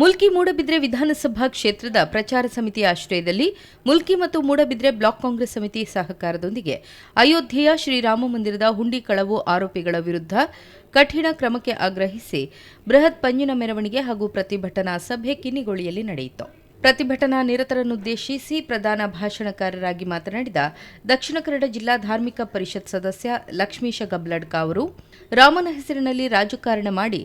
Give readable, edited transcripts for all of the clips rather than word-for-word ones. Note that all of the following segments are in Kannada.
ಮುಲ್ಕಿ ಮೂಡಬಿದ್ರೆ ವಿಧಾನಸಭಾ ಕ್ಷೇತ್ರದ ಪ್ರಚಾರ ಸಮಿತಿಯ ಆಶ್ರಯದಲ್ಲಿ ಮುಲ್ಕಿ ಮತ್ತು ಮೂಡಬಿದ್ರೆ ಬ್ಲಾಕ್ ಕಾಂಗ್ರೆಸ್ ಸಮಿತಿ ಸಹಕಾರದೊಂದಿಗೆ ಅಯೋಧ್ಯೆಯ ಶ್ರೀರಾಮ ಮಂದಿರದ ಹುಂಡಿ ಕಳವು ಆರೋಪಿಗಳ ವಿರುದ್ಧ ಕಠಿಣ ಕ್ರಮಕ್ಕೆ ಆಗ್ರಹಿಸಿ ಬೃಹತ್ ಪಂಜಿನ ಮೆರವಣಿಗೆ ಹಾಗೂ ಪ್ರತಿಭಟನಾ ಸಭೆ ಕಿನ್ನಿಗೋಳಿಯಲ್ಲಿ ನಡೆಯಿತು. ಪ್ರತಿಭಟನಾ ನಿರತರನ್ನುದ್ದೇಶಿಸಿ ಪ್ರಧಾನ ಭಾಷಣಕಾರರಾಗಿ ಮಾತನಾಡಿದ ದಕ್ಷಿಣ ಕನ್ನಡ ಜಿಲ್ಲಾ ಧಾರ್ಮಿಕ ಪರಿಷತ್ ಸದಸ್ಯ ಲಕ್ಷ್ಮೀಶ ಗಬ್ಲಡ್ಕ ಅವರು, ರಾಮನ ಹೆಸರಿನಲ್ಲಿ ರಾಜಕಾರಣ ಮಾಡಿ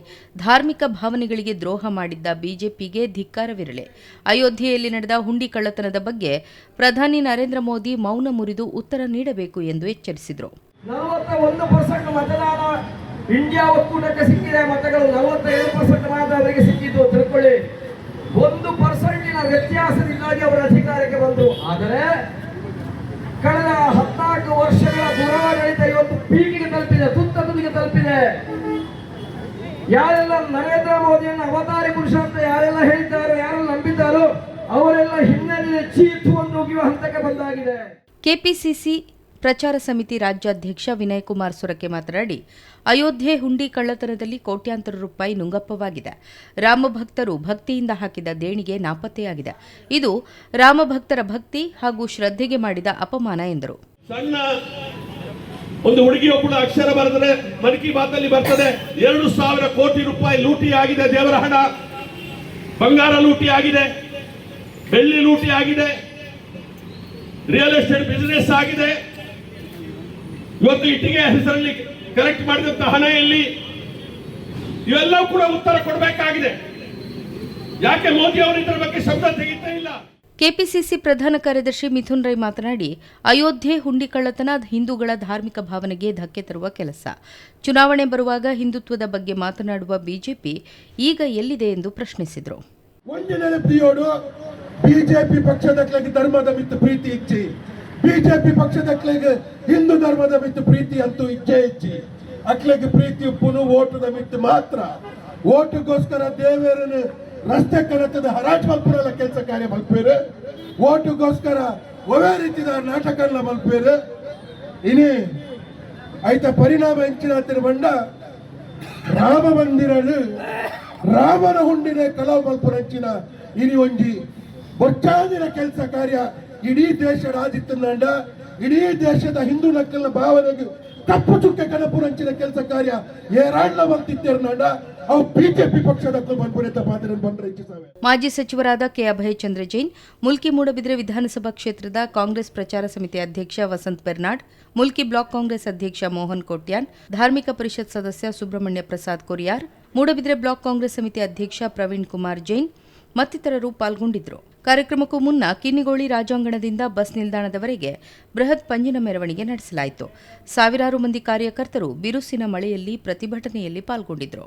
ಧಾರ್ಮಿಕ ಭಾವನೆಗಳಿಗೆ ದ್ರೋಹ ಮಾಡಿದ್ದ ಬಿಜೆಪಿಗೆ ಧಿಕ್ಕಾರವಿರಲಿ. ಅಯೋಧ್ಯೆಯಲ್ಲಿ ನಡೆದ ಹುಂಡಿ ಕಳ್ಳತನದ ಬಗ್ಗೆ ಪ್ರಧಾನಿ ನರೇಂದ್ರ ಮೋದಿ ಮೌನ ಮುರಿದು ಉತ್ತರ ನೀಡಬೇಕು ಎಂದು ಎಚ್ಚರಿಸಿದರು. 41% ಮತದಾನ ಇಂಡಿಯಾ ಒಕ್ಕೂಟಕ್ಕೆ ಸಿಕ್ಕಿದೆ. ಮತಗಳು 47% ಮಾತ್ರ ಅವರಿಗೆ ಸಿಕ್ಕಿದ್ದು. ತಿಳ್ಕೊಳ್ಳಿ, 1% ವ್ಯತ್ಯಾಸದಿಂದಾಗಿ ಅವರ ಅಧಿಕಾರಕ್ಕೆ ಬಂದರು. ಆದರೆ ಕಳೆದ 14 ವರ್ಷಗಳ ದುರಾಡಳಿತ ಇವತ್ತು ಪೀಕಿಗೆ ತಲುಪಿದೆ, ತುದಿಗೆ ತಲುಪಿದೆ. ಯಾರೆಲ್ಲ ನರೇಂದ್ರ ಮೋದಿಯನ್ನು ಅವತಾರಿ ಪುರುಷ ಅಂತ ಯಾರೆಲ್ಲ ಹೇಳಿದ್ದಾರೋ, ಯಾರೆಲ್ಲ ನಂಬಿದ್ದಾರೋ ಅವರೆಲ್ಲ ಹಿನ್ನೆಲೆ ಚೀತು ಒಂದು ಉಗಿಯುವ ಹಂತಕ್ಕೆ ಬಂದಾಗಿದೆ. ಕೆಪಿಸಿಸಿ ಪ್ರಚಾರ ಸಮಿತಿ ರಾಜ್ಯಾಧ್ಯಕ್ಷ ವಿನಯ್ ಕುಮಾರ್ ಸೊರಕೆ ಮಾತನಾಡಿ, ಅಯೋಧ್ಯೆ ಹುಂಡಿ ಕಳ್ಳತನದಲ್ಲಿ ಕೋಟ್ಯಾಂತರ ರೂಪಾಯಿ ನುಂಗಪ್ಪವಾಗಿದೆ. ರಾಮಭಕ್ತರು ಭಕ್ತಿಯಿಂದ ಹಾಕಿದ ದೇಣಿಗೆ ನಾಪತ್ತೆಯಾಗಿದೆ. ಇದು ರಾಮಭಕ್ತರ ಭಕ್ತಿ ಹಾಗೂ ಶ್ರದ್ಧೆಗೆ ಮಾಡಿದ ಅಪಮಾನ ಎಂದರು. ಸಣ್ಣ ಒಂದು ಹುಡುಗಿಯೊಬ್ಬಳು ಅಕ್ಷರ ಬರೆದರೆ ಮನ್ ಕಿ ಬಾತ್ ಅಲ್ಲಿ ಬರ್ತದೆ, 2,000 ಕೋಟಿ ರೂಪಾಯಿ ಲೂಟಿ ಆಗಿದೆ. ದೇವರ ಹಣ, ಬಂಗಾರ ಲೂಟಿ ಆಗಿದೆ, ಬೆಳ್ಳಿ ಲೂಟಿ ಆಗಿದೆ, ರಿಯಲ್ ಎಸ್ಟೇಟ್ ಬಿಸಿನೆಸ್ ಆಗಿದೆ. ಇವತ್ತು ಇಟ್ಟಿಗೆ ಹೆಸರಲ್ಲಿ ಕಲೆಕ್ಟ್ ಮಾಡಿದಂತ ಹಣ ಎಲ್ಲಿ? ಇವೆಲ್ಲವೂ ಕೂಡ ಉತ್ತರ ಕೊಡಬೇಕಾಗಿದೆ. ಯಾಕೆ ಮೋದಿ ಅವರು ಇದರ ಬಗ್ಗೆ ಶಬ್ದ ತೆಗಿತಾ ಇಲ್ಲ? ಕೆಪಿಸಿಸಿ ಪ್ರಧಾನ ಕಾರ್ಯದರ್ಶಿ ಮಿಥುನ್ ರೈ ಮಾತನಾಡಿ, ಅಯೋಧ್ಯೆ ಹುಂಡಿ ಕಳ್ಳತನ ಹಿಂದೂಗಳ ಧಾರ್ಮಿಕ ಭಾವನೆಗೆ ಧಕ್ಕೆ ತರುವ ಕೆಲಸ. ಚುನಾವಣೆ ಬರುವಾಗ ಹಿಂದುತ್ವದ ಬಗ್ಗೆ ಮಾತನಾಡುವ ಬಿಜೆಪಿ ಈಗ ಎಲ್ಲಿದೆ ಎಂದು ಪ್ರಶ್ನಿಸಿದರು. ಬಿಜೆಪಿ ಪಕ್ಷದ ಧರ್ಮದ ಮಿತ್ತು ಪ್ರೀತಿ ಇಚ್ಚಿ, ಬಿಜೆಪಿ ಪಕ್ಷದ ಹಿಂದೂ ಧರ್ಮದ ಮಿತ್ತು ಪ್ರೀತಿ ಅಂತೂ ಇಚ್ಛೆ ಇಚ್ಚಿ. ಅಕ್ಲೆಗೆ ಪ್ರೀತಿ ಪುನಃ ಓಟದ ಮಿತ್ತು ಮಾತ್ರ. ಓಟುಗೋಸ್ಕರ ದೇವೇರನ್ನು ರಸ್ತೆ ಕಣತದ ಹರಾಜ್ ಮಲ್ಪುರಲ್ಲ ಕೆಲಸ ಕಾರ್ಯ ಮಲ್ಪೇರು. ಓಟುಗೋಸ್ಕರ ಒವೇ ರೀತಿಯ ನಾಟಕಲ್ಲ ಮಲ್ಪೇರು. ಇನಿ ಆಯ್ತ ಪರಿಣಾಮ ಹೆಂಚಿನ ಬಂಡ ರಾಮ ಮಂದಿರನು ರಾಮನ ಹುಂಡಿನ ಕಲಾವ್ ಮಲ್ಪುರ ಹೆಂಚಿನ ಇನಿ ಒಂಜಿ ಬೊಚ್ಚಾದಿನ ಕೆಲಸ ಕಾರ್ಯ ಇಡೀ ದೇಶದ ಆದಿತ್ಯನಂಡ, ಇಡೀ ದೇಶದ ಹಿಂದೂ ನಕ್ಕಲ ಭಾವನೆಗೆ ತಪ್ಪು ಚುಕ್ಕೆ ಕನಪುರಂಚಿನ ಕೆಲಸ ಕಾರ್ಯ ಏರಾಳ್ನ ಬಂತಿದ್ದೇರ್ನಂಡ ಅವು ಬಿಜೆಪಿ ಪಕ್ಷದ ಮಾಜಿ ಸಚಿವರಾದ ಕೆ ಅಭಯ ಚಂದ್ರ ಜೈನ್, ಮುಲ್ಕಿ ಮೂಡಬಿದ್ರೆ ವಿಧಾನಸಭಾ ಕ್ಷೇತ್ರದ ಕಾಂಗ್ರೆಸ್ ಪ್ರಚಾರ ಸಮಿತಿ ಅಧ್ಯಕ್ಷ ವಸಂತ್ ಬೆರ್ನಾಡ್, ಮುಲ್ಕಿ ಬ್ಲಾಕ್ ಕಾಂಗ್ರೆಸ್ ಅಧ್ಯಕ್ಷ ಮೋಹನ್ ಕೋಟ್ಯಾನ್, ಧಾರ್ಮಿಕ ಪರಿಷತ್ ಸದಸ್ಯ ಸುಬ್ರಹ್ಮಣ್ಯ ಪ್ರಸಾದ್ ಕೊರಿಯಾರ್, ಮೂಡಬಿದ್ರೆ ಬ್ಲಾಕ್ ಕಾಂಗ್ರೆಸ್ ಸಮಿತಿ ಅಧ್ಯಕ್ಷ ಪ್ರವೀಣ್ ಕುಮಾರ್ ಜೈನ್ ಮತ್ತಿತರರು ಪಾಲ್ಗೊಂಡಿದ್ದರು. ಕಾರ್ಯಕ್ರಮಕ್ಕೂ ಮುನ್ನ ಕಿನ್ನಿಗೋಳಿ ರಾಜಾಂಗಣದಿಂದ ಬಸ್ ನಿಲ್ದಾಣದವರೆಗೆ ಬೃಹತ್ ಪಂಜಿನ ಮೆರವಣಿಗೆ ನಡೆಸಲಾಯಿತು. ಸಾವಿರಾರು ಮಂದಿ ಕಾರ್ಯಕರ್ತರು ಬಿರುಸಿನ ಮಳೆಯಲ್ಲಿ ಪ್ರತಿಭಟನೆಯಲ್ಲಿ ಪಾಲ್ಗೊಂಡಿದ್ದರು.